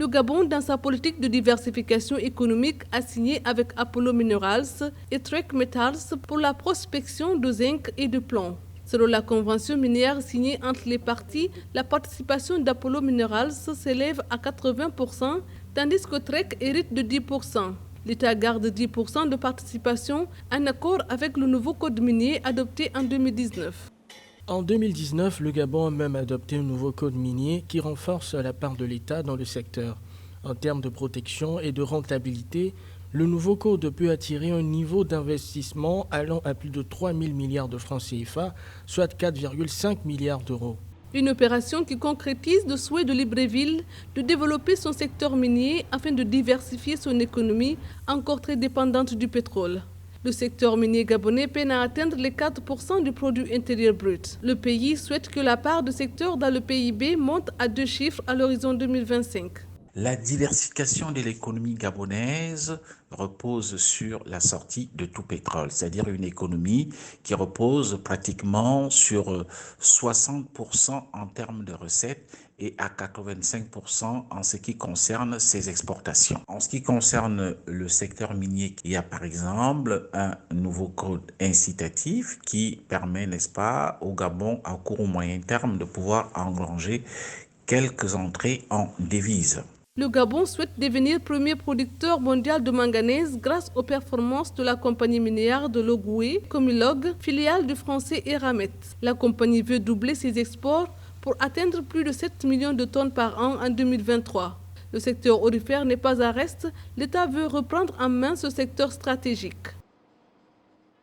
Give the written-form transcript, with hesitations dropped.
Le Gabon, dans sa politique de diversification économique, a signé avec Apollo Minerals et Trek Metals pour la prospection de zinc et de plomb. Selon la convention minière signée entre les parties, la participation d'Apollo Minerals s'élève à 80%, tandis que Trek hérite de 10%. L'État garde 10% de participation en accord avec le nouveau code minier adopté en 2019. En 2019, le Gabon a même adopté un nouveau code minier qui renforce la part de l'État dans le secteur. En termes de protection et de rentabilité, le nouveau code peut attirer un niveau d'investissement allant à plus de 3 000 milliards de francs CFA, soit 4,5 milliards d'euros. Une opération qui concrétise le souhait de Libreville de développer son secteur minier afin de diversifier son économie encore très dépendante du pétrole. Le secteur minier gabonais peine à atteindre les 4% du produit intérieur brut. Le pays souhaite que la part de secteur dans le PIB monte à 2 chiffres à l'horizon 2025. La diversification de l'économie gabonaise repose sur la sortie de tout pétrole, c'est-à-dire une économie qui repose pratiquement sur 60% en termes de recettes et à 85% en ce qui concerne ses exportations. En ce qui concerne le secteur minier, il y a par exemple un nouveau code incitatif qui permet, n'est-ce pas, au Gabon à court ou moyen terme de pouvoir engranger quelques entrées en devises. Le Gabon souhaite devenir premier producteur mondial de manganèse grâce aux performances de la compagnie minière de Logoué, Comilog, filiale du français Eramet. La compagnie veut doubler ses exports pour atteindre plus de 7 millions de tonnes par an en 2023. Le secteur aurifère n'est pas à reste, l'État veut reprendre en main ce secteur stratégique.